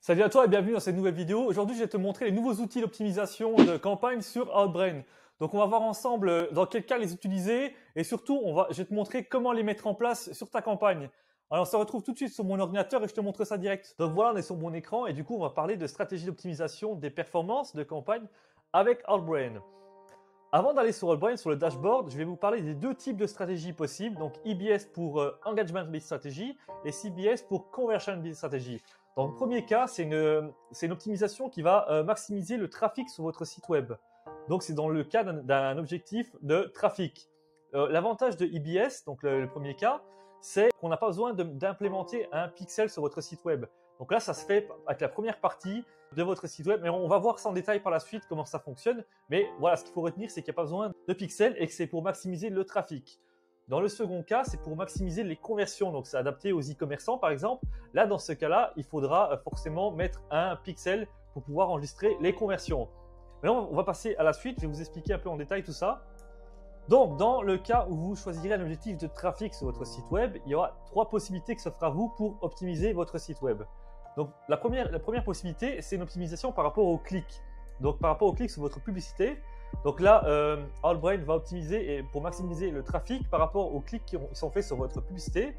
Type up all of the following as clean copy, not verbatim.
Salut à toi et bienvenue dans cette nouvelle vidéo. Aujourd'hui, je vais te montrer les nouveaux outils d'optimisation de campagne sur Outbrain. Donc, on va voir ensemble dans quel cas les utiliser et surtout, je vais te montrer comment les mettre en place sur ta campagne. Alors, on se retrouve tout de suite sur mon ordinateur et je te montre ça direct. Donc voilà, on est sur mon écran et du coup, on va parler de stratégie d'optimisation des performances de campagne avec Outbrain. Avant d'aller sur Outbrain, sur le dashboard, je vais vous parler des deux types de stratégies possibles. Donc EBS pour Engagement Based Strategy et CBS pour Conversion Based Strategy. Dans le premier cas, c'est une optimisation qui va maximiser le trafic sur votre site web. Donc c'est dans le cas d'un objectif de trafic. L'avantage de EBS, donc le premier cas, c'est qu'on n'a pas besoin d'implémenter un pixel sur votre site web. Donc là, ça se fait avec la première partie de votre site web, mais on va voir ça en détail par la suite comment ça fonctionne. Mais voilà, ce qu'il faut retenir, c'est qu'il n'y a pas besoin de pixels et que c'est pour maximiser le trafic. Dans le second cas, c'est pour maximiser les conversions. Donc, c'est adapté aux e-commerçants, par exemple. Là, dans ce cas-là, il faudra forcément mettre un pixel pour pouvoir enregistrer les conversions. Maintenant, on va passer à la suite. Je vais vous expliquer un peu en détail tout ça. Donc, dans le cas où vous choisirez un objectif de trafic sur votre site web, il y aura trois possibilités qui s'offrent à vous pour optimiser votre site web. Donc, la première possibilité, c'est une optimisation par rapport aux clics. Donc, par rapport aux clics sur votre publicité. Donc là, Outbrain va optimiser pour maximiser le trafic par rapport aux clics qui sont faits sur votre publicité.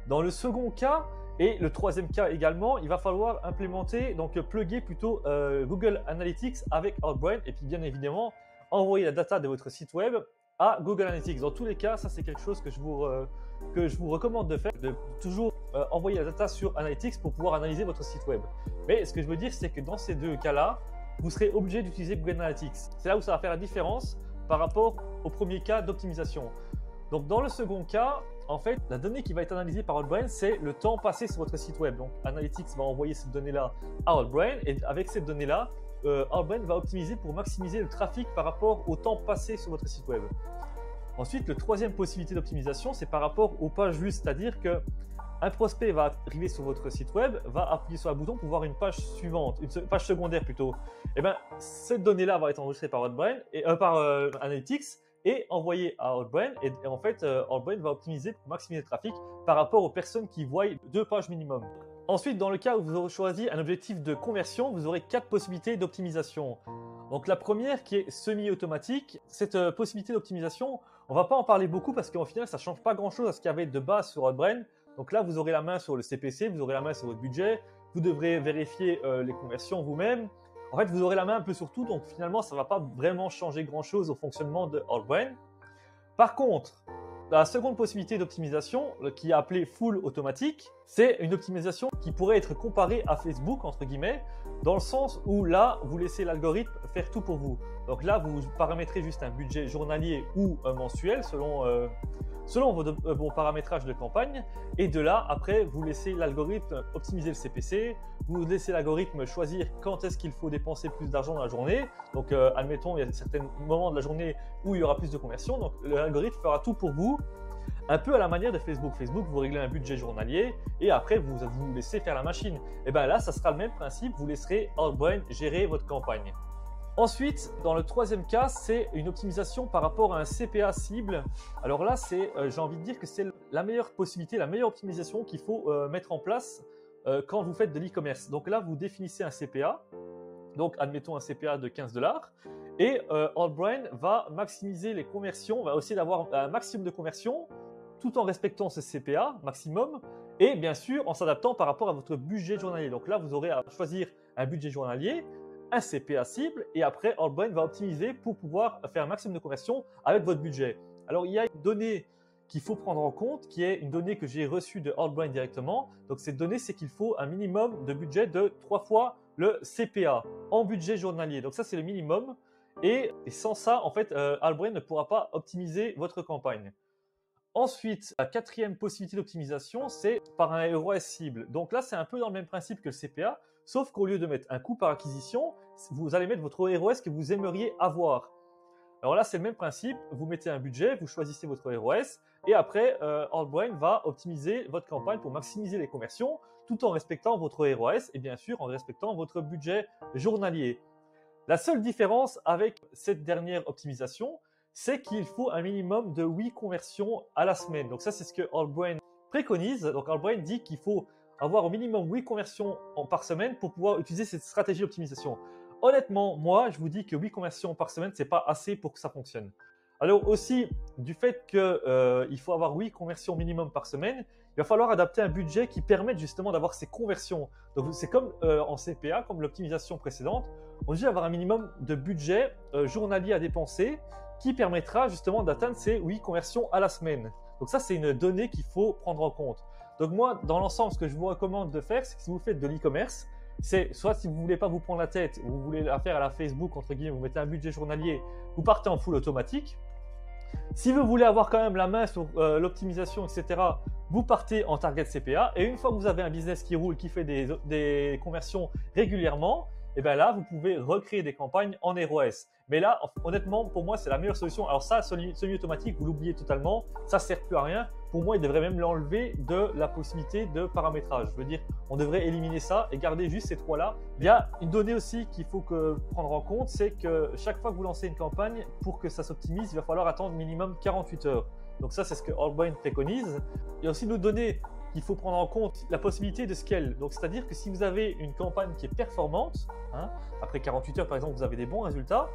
Dans le second cas et le troisième cas également, il va falloir implémenter, donc plugger plutôt Google Analytics avec Outbrain et puis bien évidemment envoyer la data de votre site web à Google Analytics. Dans tous les cas, ça c'est quelque chose que je vous recommande de faire, de toujours envoyer la data sur Analytics pour pouvoir analyser votre site web. Mais ce que je veux dire, c'est que dans ces deux cas-là, vous serez obligé d'utiliser Google Analytics. C'est là où ça va faire la différence par rapport au premier cas d'optimisation. Donc dans le second cas, en fait, la donnée qui va être analysée par Outbrain, c'est le temps passé sur votre site web. Donc Analytics va envoyer cette donnée-là à Outbrain et avec cette donnée-là, Outbrain va optimiser pour maximiser le trafic par rapport au temps passé sur votre site web. Ensuite, la troisième possibilité d'optimisation, c'est par rapport aux pages vues, c'est-à-dire que un prospect va arriver sur votre site web, va appuyer sur un bouton pour voir une page suivante, une page secondaire plutôt. Et bien, cette donnée-là va être enregistrée par Outbrain par Analytics et envoyée à Outbrain. Et en fait, Outbrain va optimiser pour maximiser le trafic par rapport aux personnes qui voient 2 pages minimum. Ensuite, dans le cas où vous aurez choisi un objectif de conversion, vous aurez 4 possibilités d'optimisation. Donc la première qui est semi-automatique, cette possibilité d'optimisation, on ne va pas en parler beaucoup parce qu'en final, ça ne change pas grand-chose à ce qu'il y avait de base sur Outbrain. Donc là, vous aurez la main sur le CPC, vous aurez la main sur votre budget, vous devrez vérifier les conversions vous-même. En fait, vous aurez la main un peu sur tout, donc finalement, ça ne va pas vraiment changer grand-chose au fonctionnement de Outbrain. Par contre, la seconde possibilité d'optimisation, qui est appelée full automatique, c'est une optimisation qui pourrait être comparée à Facebook, entre guillemets, dans le sens où là, vous laissez l'algorithme faire tout pour vous. Donc là, vous paramétrez juste un budget journalier ou mensuel selon vos paramétrages de campagne. Et de là, après, vous laissez l'algorithme optimiser le CPC, vous laissez l'algorithme choisir quand est-ce qu'il faut dépenser plus d'argent dans la journée. Donc, admettons, il y a certains moments de la journée où il y aura plus de conversions. Donc, l'algorithme fera tout pour vous, un peu à la manière de Facebook. Facebook, vous réglez un budget journalier et après, vous laissez faire la machine. Et bien là, ça sera le même principe. Vous laisserez Outbrain gérer votre campagne. Ensuite, dans le troisième cas, c'est une optimisation par rapport à un CPA cible. Alors là, j'ai envie de dire que c'est la meilleure possibilité, la meilleure optimisation qu'il faut mettre en place quand vous faites de l'e-commerce. Donc là, vous définissez un CPA. Donc, admettons un CPA de $15. Et Outbrain va maximiser les conversions, va essayer d'avoir un maximum de conversions tout en respectant ce CPA maximum et bien sûr en s'adaptant par rapport à votre budget journalier. Donc là, vous aurez à choisir un budget journalier, un CPA cible et après Outbrain va optimiser pour pouvoir faire un maximum de conversions avec votre budget. Alors il y a une donnée qu'il faut prendre en compte qui est une donnée que j'ai reçue de Outbrain directement. Donc cette donnée, c'est qu'il faut un minimum de budget de 3 fois le CPA en budget journalier. Donc ça, c'est le minimum et sans ça, en fait, Outbrain ne pourra pas optimiser votre campagne. Ensuite, la quatrième possibilité d'optimisation, c'est par un ROAS cible. Donc là, c'est un peu dans le même principe que le CPA, sauf qu'au lieu de mettre un coût par acquisition, vous allez mettre votre ROAS que vous aimeriez avoir. Alors là, c'est le même principe. Vous mettez un budget, vous choisissez votre ROAS et après, Outbrain va optimiser votre campagne pour maximiser les conversions tout en respectant votre ROAS et bien sûr en respectant votre budget journalier. La seule différence avec cette dernière optimisation, c'est qu'il faut un minimum de 8 conversions à la semaine. Donc ça, c'est ce que Outbrain préconise. Donc Outbrain dit qu'il faut avoir au minimum 8 conversions par semaine pour pouvoir utiliser cette stratégie d'optimisation. Honnêtement, moi, je vous dis que 8 conversions par semaine, ce n'est pas assez pour que ça fonctionne. Alors aussi, du fait qu'il faut avoir 8 conversions minimum par semaine, il va falloir adapter un budget qui permette justement d'avoir ces conversions. Donc c'est comme en CPA, comme l'optimisation précédente, on dit avoir un minimum de budget journalier à dépenser qui permettra justement d'atteindre ces 8 conversions à la semaine. Donc ça, c'est une donnée qu'il faut prendre en compte. Donc moi, dans l'ensemble, ce que je vous recommande de faire, c'est que si vous faites de l'e-commerce, c'est soit si vous ne voulez pas vous prendre la tête, vous voulez la faire à la Facebook, entre guillemets, vous mettez un budget journalier, vous partez en full automatique. Si vous voulez avoir quand même la main sur l'optimisation, etc., vous partez en target CPA. Et une fois que vous avez un business qui roule, qui fait des conversions régulièrement, et bien là, vous pouvez recréer des campagnes en ROS. Mais là, honnêtement, pour moi, c'est la meilleure solution. Alors ça, semi-automatique, vous l'oubliez totalement. Ça ne sert plus à rien. Pour moi, il devrait même l'enlever de la possibilité de paramétrage. Je veux dire, on devrait éliminer ça et garder juste ces trois-là. Il y a une donnée aussi qu'il faut prendre en compte, c'est que chaque fois que vous lancez une campagne, pour que ça s'optimise, il va falloir attendre minimum 48 heures. Donc ça, c'est ce que Outbrain préconise. Il y a aussi une autre donnée qu'il faut prendre en compte, la possibilité de scale. Donc, c'est-à-dire que si vous avez une campagne qui est performante, après 48 heures, par exemple, vous avez des bons résultats,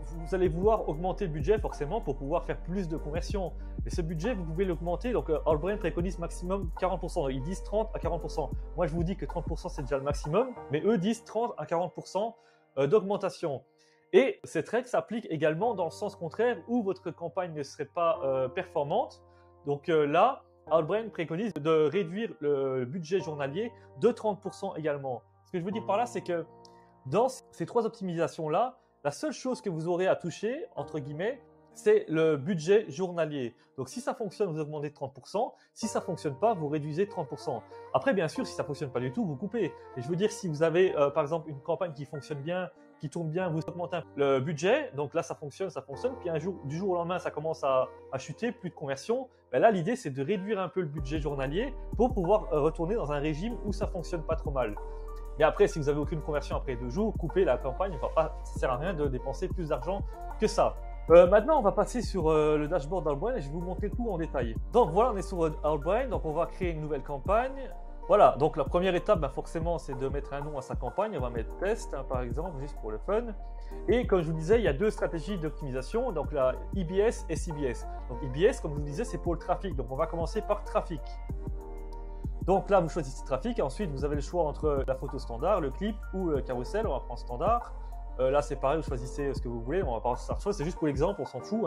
vous allez vouloir augmenter le budget forcément pour pouvoir faire plus de conversions. Et ce budget, vous pouvez l'augmenter. Donc, Outbrain préconise maximum 40%. Ils disent 30 à 40%. Moi, je vous dis que 30%, c'est déjà le maximum, mais eux disent 30 à 40% d'augmentation. Et cette règle s'applique également dans le sens contraire où votre campagne ne serait pas performante. Donc là, Outbrain préconise de réduire le budget journalier de 30% également. Ce que je veux dire par là, c'est que dans ces trois optimisations-là, la seule chose que vous aurez à toucher, entre guillemets, c'est le budget journalier. Donc si ça fonctionne, vous augmentez de 30%. Si ça ne fonctionne pas, vous réduisez de 30%. Après, bien sûr, si ça ne fonctionne pas du tout, vous coupez. Et je veux dire, si vous avez par exemple une campagne qui fonctionne bien, qui tourne bien, vous augmentez le budget, donc là ça fonctionne, puis du jour au lendemain ça commence à chuter, plus de conversion, ben là l'idée c'est de réduire un peu le budget journalier pour pouvoir retourner dans un régime où ça fonctionne pas trop mal. Mais après, si vous n'avez aucune conversion après 2 jours, coupez la campagne, ça ne sert à rien de dépenser plus d'argent que ça. Maintenant, on va passer sur le dashboard d'Outbrain et je vais vous montrer tout en détail. Donc voilà, on est sur Outbrain, donc on va créer une nouvelle campagne. Voilà, donc la première étape, forcément, c'est de mettre un nom à sa campagne. On va mettre test, par exemple, juste pour le fun. Et comme je vous disais, il y a deux stratégies d'optimisation, donc la IBS et CBS. Donc IBS, comme je vous disais, c'est pour le trafic. Donc on va commencer par trafic. Donc là, vous choisissez trafic. Et ensuite, vous avez le choix entre la photo standard, le clip ou le carrousel. On va prendre standard. Là, c'est pareil, vous choisissez ce que vous voulez. On va pas faire ça, c'est juste pour l'exemple, on s'en fout.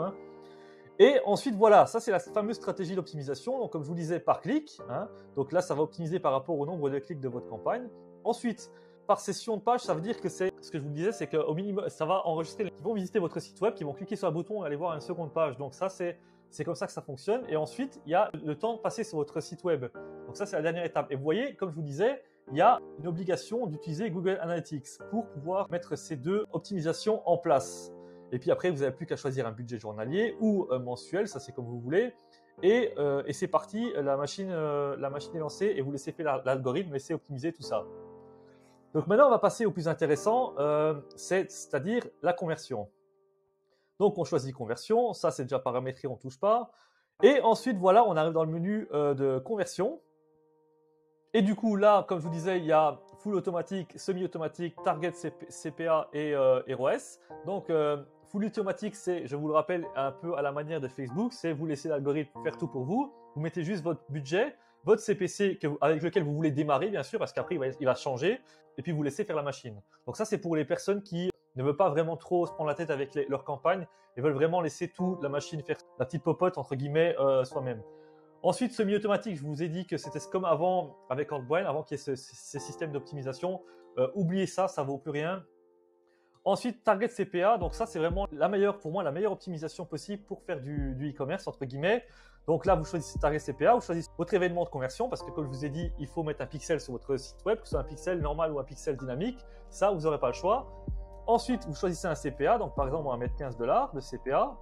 Et ensuite, voilà, ça c'est la fameuse stratégie d'optimisation. Donc, comme je vous disais, par clic. Donc là, ça va optimiser par rapport au nombre de clics de votre campagne. Ensuite, par session de page, ça veut dire que c'est ce que je vous disais, c'est qu'au minimum, ça va enregistrer. Ils vont visiter votre site web, ils vont cliquer sur un bouton et aller voir une seconde page. Donc ça, c'est comme ça que ça fonctionne. Et ensuite, il y a le temps de passer sur votre site web. Donc ça, c'est la dernière étape. Et vous voyez, comme je vous disais, il y a une obligation d'utiliser Google Analytics pour pouvoir mettre ces deux optimisations en place. Et puis après, vous n'avez plus qu'à choisir un budget journalier ou mensuel, ça c'est comme vous voulez. Et c'est parti, la machine est lancée et vous laissez faire l'algorithme, laissez optimiser tout ça. Donc maintenant, on va passer au plus intéressant, c'est-à-dire la conversion. Donc on choisit conversion, ça c'est déjà paramétré, on ne touche pas. Et ensuite, voilà, on arrive dans le menu de conversion. Et du coup, là, comme je vous disais, il y a full automatique, semi-automatique, target CPA et ROS. Donc, full automatique, c'est, je vous le rappelle, un peu à la manière de Facebook, c'est vous laissez l'algorithme faire tout pour vous. Vous mettez juste votre budget, votre CPC avec lequel vous voulez démarrer, bien sûr, parce qu'après, il va changer. Et puis, vous laissez faire la machine. Donc, ça, c'est pour les personnes qui ne veulent pas vraiment trop se prendre la tête avec leur campagne et veulent vraiment laisser tout la machine faire la petite popote, entre guillemets, soi-même. Ensuite, semi-automatique, je vous ai dit que c'était comme avant avec Outbrain, avant qu'il y ait ces systèmes d'optimisation. Oubliez ça, ça ne vaut plus rien. Ensuite, Target CPA, donc ça c'est vraiment pour moi la meilleure optimisation possible pour faire du e-commerce, entre guillemets. Donc là, vous choisissez Target CPA, vous choisissez votre événement de conversion, parce que comme je vous ai dit, il faut mettre un pixel sur votre site web, que ce soit un pixel normal ou un pixel dynamique. Ça, vous n'aurez pas le choix. Ensuite, vous choisissez un CPA, donc par exemple, on va mettre 15 $ de CPA.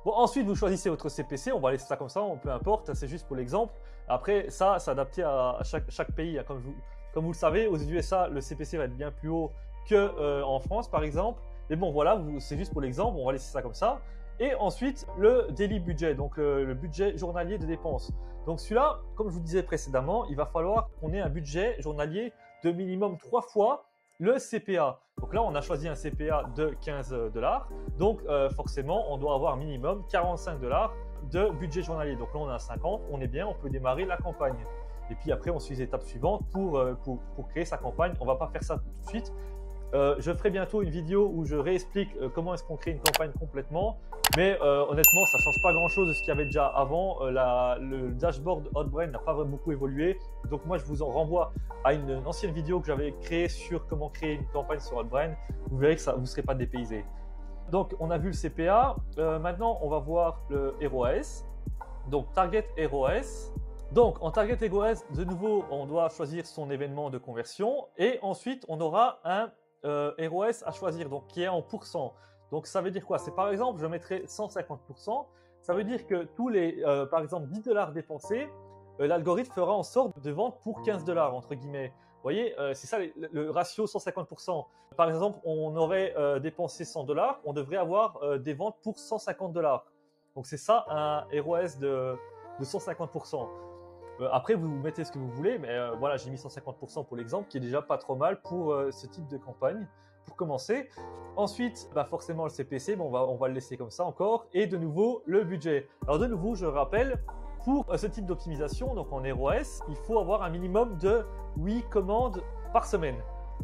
Bon, ensuite, vous choisissez votre CPC, on va laisser ça comme ça, peu importe, c'est juste pour l'exemple. Après, ça, c'est adapté à chaque pays. Comme vous le savez, aux USA, le CPC va être bien plus haut qu'en France, par exemple. Mais bon, voilà, c'est juste pour l'exemple, on va laisser ça comme ça. Et ensuite, le daily budget, donc le budget journalier de dépenses. Donc celui-là, comme je vous disais précédemment, il va falloir qu'on ait un budget journalier de minimum 3 fois le CPA. Donc là, on a choisi un CPA de 15 $. Donc forcément, on doit avoir minimum 45 $ de budget journalier. Donc là, on a 50, on est bien, on peut démarrer la campagne. Et puis après, on suit les étapes suivantes pour créer sa campagne. On ne va pas faire ça tout de suite. Je ferai bientôt une vidéo où je réexplique comment est-ce qu'on crée une campagne complètement. Mais honnêtement, ça ne change pas grand-chose de ce qu'il y avait déjà avant. Le dashboard Outbrain n'a pas beaucoup évolué. Donc moi, je vous en renvoie à une ancienne vidéo que j'avais créée sur comment créer une campagne sur Outbrain. Vous verrez que vous ne serez pas dépaysé. Donc, on a vu le CPA. Maintenant, on va voir le ROAS. Donc, Target ROAS. Donc, en Target ROAS, de nouveau, on doit choisir son événement de conversion. Et ensuite, on aura un ROAS à choisir, donc qui est en pourcent. Donc, ça veut dire quoi? C'est par exemple, je mettrai 150%. Ça veut dire que tous les, par exemple, 10 $ dépensés, l'algorithme fera en sorte de vendre pour 15 $, entre guillemets. Vous voyez, c'est ça le ratio 150%. Par exemple, on aurait dépensé 100 $, on devrait avoir des ventes pour 150 $. Donc, c'est ça un ROAS de 150%. Après, vous mettez ce que vous voulez, mais voilà, j'ai mis 150% pour l'exemple, qui est déjà pas trop mal pour ce type de campagne, pour commencer. Ensuite, forcément, le CPC, on va le laisser comme ça encore. Et de nouveau, le budget. Alors de nouveau, je rappelle, pour ce type d'optimisation, donc en ROAS, il faut avoir un minimum de 8 commandes par semaine.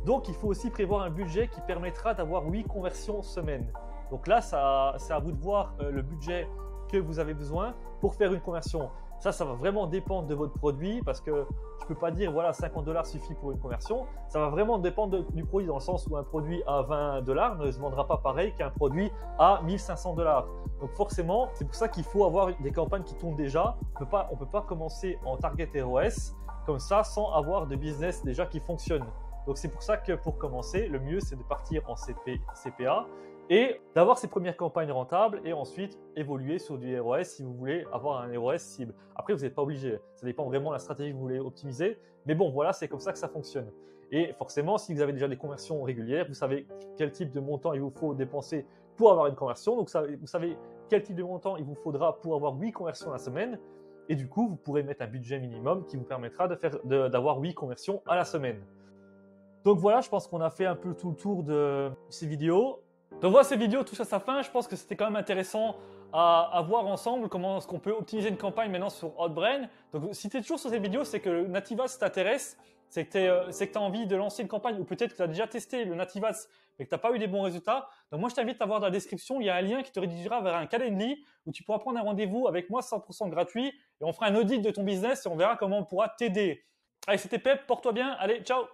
Donc, il faut aussi prévoir un budget qui permettra d'avoir 8 conversions semaine. Donc là, c'est à vous de voir le budget que vous avez besoin pour faire une conversion. Ça va vraiment dépendre de votre produit parce que je ne peux pas dire voilà 50 $ suffit pour une conversion. Ça va vraiment dépendre du produit dans le sens où un produit à 20 $ ne se vendra pas pareil qu'un produit à 1500 $. Donc forcément, c'est pour ça qu'il faut avoir des campagnes qui tournent déjà. On peut pas commencer en Target ROAS comme ça sans avoir de business déjà qui fonctionne. Donc c'est pour ça que pour commencer, le mieux c'est de partir en CPA et d'avoir ses premières campagnes rentables et ensuite évoluer sur du ROAS si vous voulez avoir un ROAS cible. Après, vous n'êtes pas obligé, ça dépend vraiment de la stratégie que vous voulez optimiser, mais bon, voilà, c'est comme ça que ça fonctionne. Et forcément, si vous avez déjà des conversions régulières, vous savez quel type de montant il vous faut dépenser pour avoir une conversion, donc vous savez quel type de montant il vous faudra pour avoir 8 conversions à la semaine, et du coup, vous pourrez mettre un budget minimum qui vous permettra d'avoir 8 conversions à la semaine. Donc voilà, je pense qu'on a fait un peu tout le tour de ces vidéos. Donc voilà, cette vidéo touche à sa fin. Je pense que c'était quand même intéressant à voir ensemble comment est-ce qu'on peut optimiser une campagne maintenant sur Outbrain. Donc si tu es toujours sur cette vidéo, c'est que le Native Ads t'intéresse, c'est que tu as envie de lancer une campagne ou peut-être que tu as déjà testé le Native Ads mais que tu n'as pas eu des bons résultats. Donc moi, je t'invite à voir dans la description, il y a un lien qui te redirigera vers un Calendly où tu pourras prendre un rendez-vous avec moi 100% gratuit et on fera un audit de ton business et on verra comment on pourra t'aider. Allez, c'était Pep, porte-toi bien. Allez, ciao!